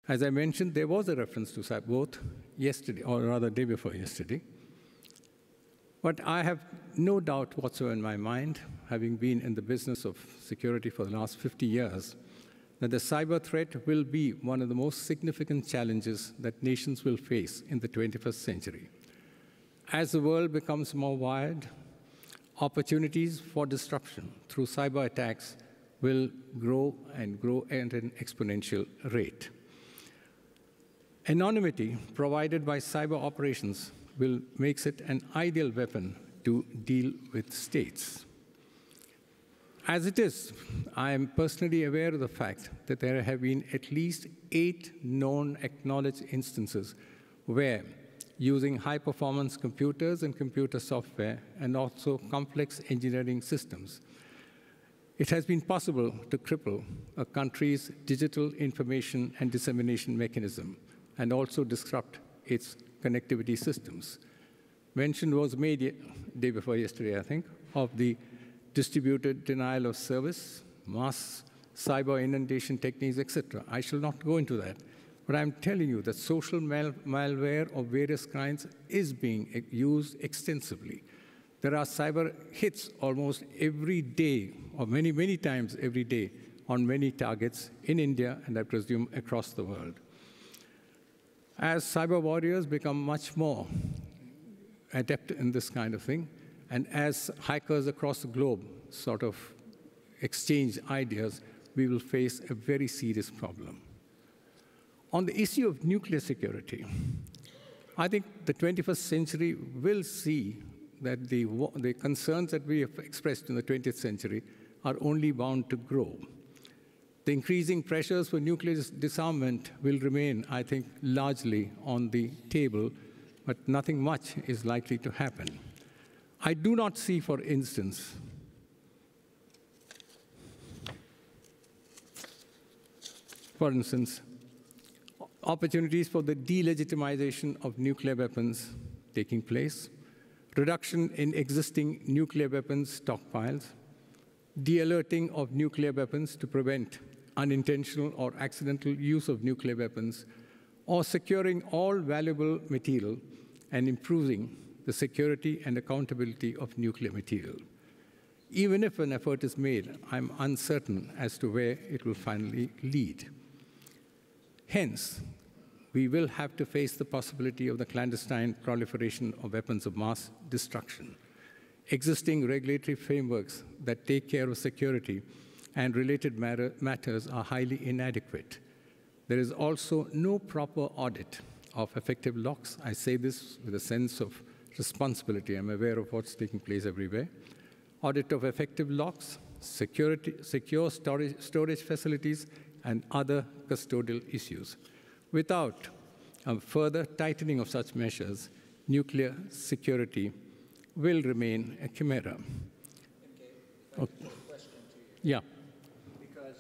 As I mentioned, there was a reference to cyber both yesterday, or rather day before yesterday. But I have no doubt whatsoever in my mind, having been in the business of security for the last 50 years, that the cyber threat will be one of the most significant challenges that nations will face in the 21st century. As the world becomes more wired, opportunities for disruption through cyber attacks will grow and grow at an exponential rate. Anonymity provided by cyber operations makes it an ideal weapon to deal with states. As it is, I am personally aware of the fact that there have been at least 8 known acknowledged instances where, using high-performance computers and computer software, and also complex engineering systems, it has been possible to cripple a country's digital information and dissemination mechanism, and also disrupt its connectivity systems. Mention was made day before yesterday, I think, of the distributed denial of service, mass cyber inundation techniques, etc. I shall not go into that. But I'm telling you that social malware of various kinds is being used extensively. There are cyber hits almost every day, or many, many times every day, on many targets in India, and I presume across the world. As cyber warriors become much more adept in this kind of thing, and as hackers across the globe sort of exchange ideas, we will face a very serious problem. On the issue of nuclear security, I think the 21st century will see that the concerns that we have expressed in the 20th century are only bound to grow. The increasing pressures for nuclear disarmament will remain, I think, largely on the table, but nothing much is likely to happen. I do not see, for instance, opportunities for the delegitimization of nuclear weapons taking place, reduction in existing nuclear weapons stockpiles, de-alerting of nuclear weapons to prevent unintentional or accidental use of nuclear weapons, or securing all valuable material and improving the security and accountability of nuclear material. Even if an effort is made, I'm uncertain as to where it will finally lead. Hence, we will have to face the possibility of the clandestine proliferation of weapons of mass destruction. Existing regulatory frameworks that take care of security and related matters are highly inadequate. There is also no proper audit of effective locks. I say this with a sense of responsibility. I'm aware of what's taking place everywhere. Audit of effective locks, secure storage facilities, and other custodial issues. Without a further tightening of such measures, nuclear security will remain a chimera. Okay. Question to you. Yeah. Because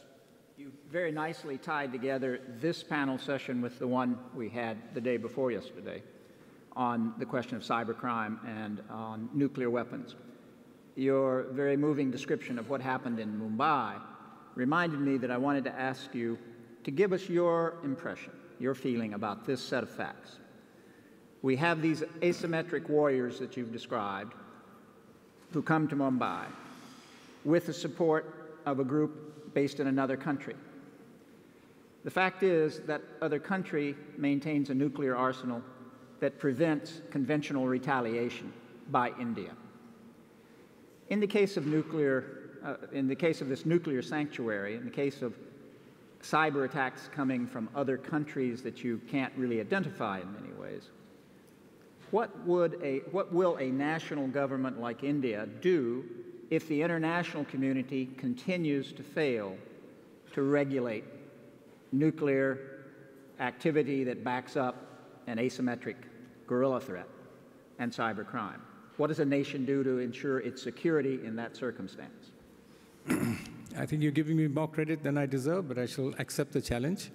you very nicely tied together this panel session with the one we had the day before yesterday on the question of cybercrime and on nuclear weapons. Your very moving description of what happened in Mumbai reminded me that I wanted to ask you to give us your impression, your feeling about this set of facts. We have these asymmetric warriors that you've described who come to Mumbai with the support of a group based in another country. The fact is that other country maintains a nuclear arsenal that prevents conventional retaliation by India. In the case of this nuclear sanctuary, in the case of cyber attacks coming from other countries that you can't really identify in many ways, what will a national government like India do if the international community continues to fail to regulate nuclear activity that backs up an asymmetric guerrilla threat and cybercrime? What does a nation do to ensure its security in that circumstance? I think you're giving me more credit than I deserve, but I shall accept the challenge.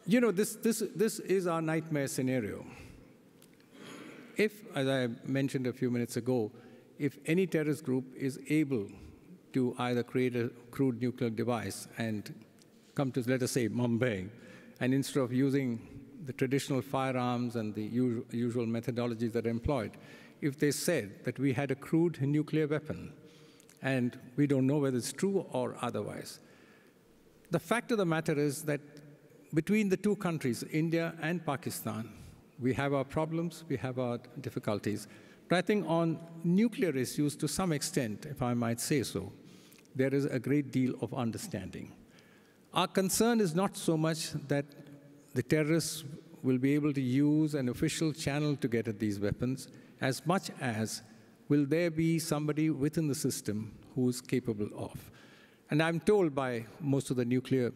This is our nightmare scenario. If, as I mentioned a few minutes ago, if any terrorist group is able to either create a crude nuclear device and come to, let us say, Mumbai, and instead of using the traditional firearms and the usual methodologies that are employed, if they said that we had a crude nuclear weapon, and we don't know whether it's true or otherwise. The fact of the matter is that between the two countries, India and Pakistan, we have our problems, we have our difficulties. But I think on nuclear issues, to some extent, if I might say so, there is a great deal of understanding. Our concern is not so much that the terrorists will be able to use an official channel to get at these weapons, as much as will there be somebody within the system who's capable of. And I'm told by most of the nuclear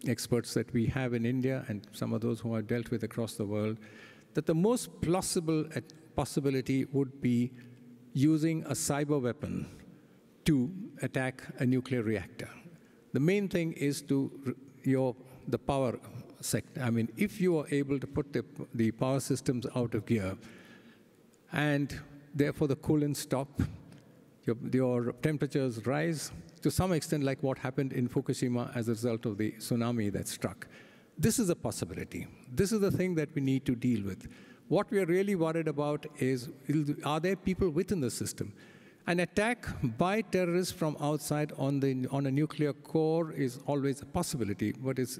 experts that we have in India and some of those who I've dealt with across the world, that the most plausible possibility would be using a cyber weapon to attack a nuclear reactor. The main thing is the power sector. I mean, if you are able to put the power systems out of gear, and therefore the coolants stop, your temperatures rise, to some extent like what happened in Fukushima as a result of the tsunami that struck. This is a possibility. This is the thing that we need to deal with. What we are really worried about is, are there people within the system? An attack by terrorists from outside on a nuclear core is always a possibility, but is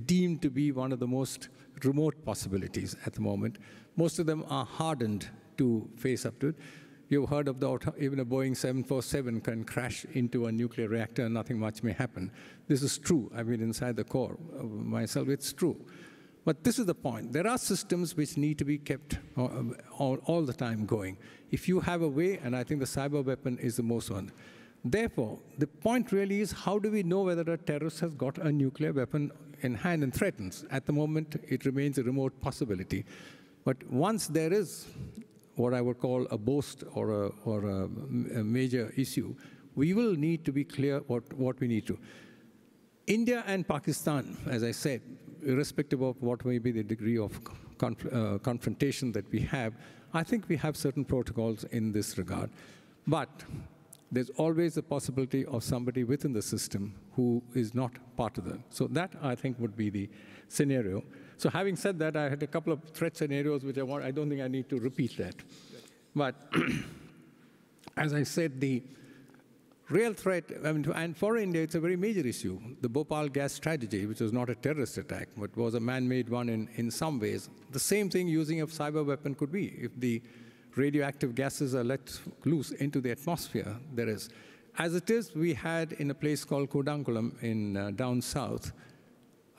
deemed to be one of the most remote possibilities at the moment. Most of them are hardened to face up to it. You've heard of even a Boeing 747 can crash into a nuclear reactor and nothing much may happen. This is true. I've been inside the core myself. It's true. But this is the point. There are systems which need to be kept all the time going. If you have a way, and I think the cyber weapon is the most one. Therefore, the point really is, how do we know whether a terrorist has got a nuclear weapon in hand and threatens? At the moment, it remains a remote possibility. But once there is what I would call a boast or a major issue, we will need to be clear what we need to. India and Pakistan, as I said, irrespective of what may be the degree of confrontation that we have, I think we have certain protocols in this regard. But there's always the possibility of somebody within the system who is not part of them. So that, I think, would be the scenario. So having said that, I had a couple of threat scenarios which I don't think I need to repeat that. But as I said, the real threat, and for India, it's a very major issue. The Bhopal gas tragedy, which was not a terrorist attack, but was a man-made one in some ways. The same thing using a cyber weapon could be. If the radioactive gases are let loose into the atmosphere, there is. As it is, we had in a place called Kudankulam in down south,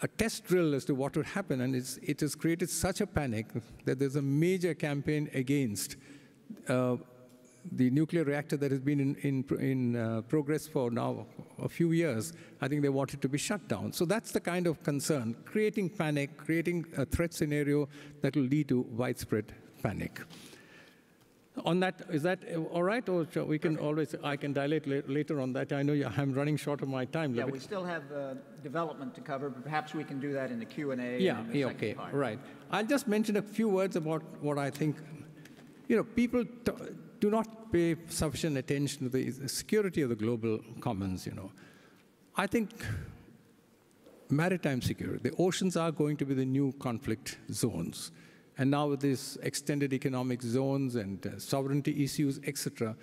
a test drill as to what would happen, and it has created such a panic that there's a major campaign against the nuclear reactor that has been in progress for now a few years. I think they want it to be shut down. So that's the kind of concern, creating panic, creating a threat scenario that will lead to widespread panic. On that, is that all right? Or we can always, I can dilate later on that. I know I'm running short of my time. Yeah, we still have development to cover, but perhaps we can do that in the Q&A. Yeah, okay, part. Right. I'll just mention a few words about what I think. People do not pay sufficient attention to the security of the global commons, I think maritime security, the oceans are going to be the new conflict zones. And now with these extended economic zones and sovereignty issues, etc.,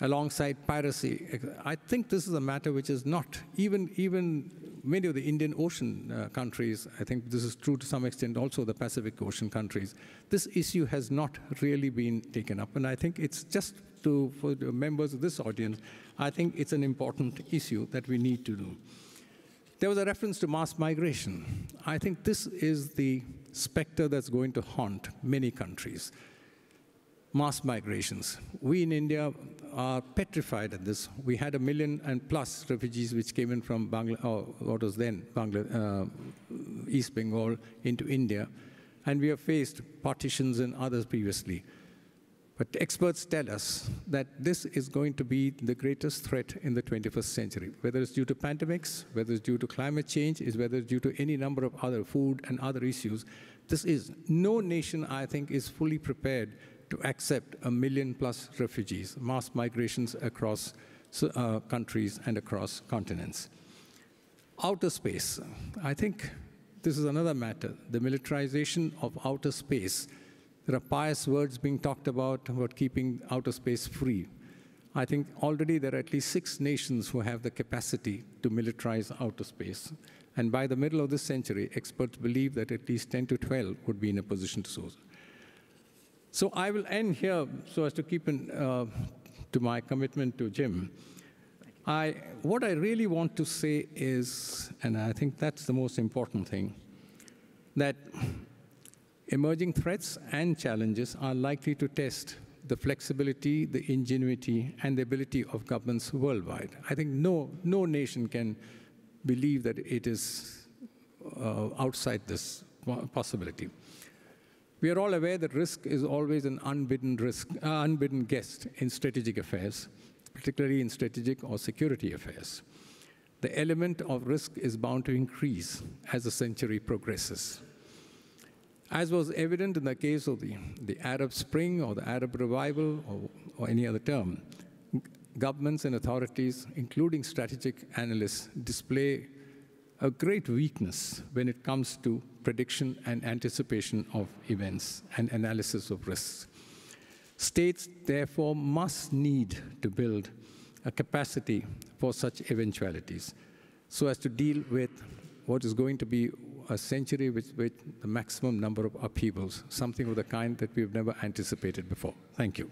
alongside piracy, I think this is a matter which is not, even many of the Indian Ocean countries, I think this is true to some extent also the Pacific Ocean countries, this issue has not really been taken up. And I think it's just for the members of this audience, I think it's an important issue that we need to do. There was a reference to mass migration. I think this is the specter that's going to haunt many countries. Mass migrations. We in India are petrified at this. We had 1 million and plus refugees which came in from what was then East Bengal into India. And we have faced partitions and others previously. But experts tell us that this is going to be the greatest threat in the 21st century, whether it's due to pandemics, whether it's due to climate change, whether it's due to any number of other food and other issues. No nation, I think, is fully prepared to accept 1 million plus refugees, mass migrations across countries and across continents. outer space. I think this is another matter, the militarization of outer space. There are pious words being talked about keeping outer space free. I think already there are at least 6 nations who have the capacity to militarize outer space. And by the middle of this century, experts believe that at least 10 to 12 would be in a position to so. So I will end here so as to keep to my commitment to Jim. What I really want to say is, and I think that's the most important thing, that emerging threats and challenges are likely to test the flexibility, the ingenuity, and the ability of governments worldwide. I think no nation can believe that it is outside this possibility. We are all aware that risk is always an unbidden guest in strategic affairs, particularly in strategic or security affairs. The element of risk is bound to increase as the century progresses. As was evident in the case of the Arab Spring or the Arab Revival or any other term, governments and authorities, including strategic analysts, display a great weakness when it comes to prediction and anticipation of events and analysis of risks. States, therefore, must need to build a capacity for such eventualities so as to deal with what is going to be a century with the maximum number of upheavals, something of the kind that we've never anticipated before. Thank you.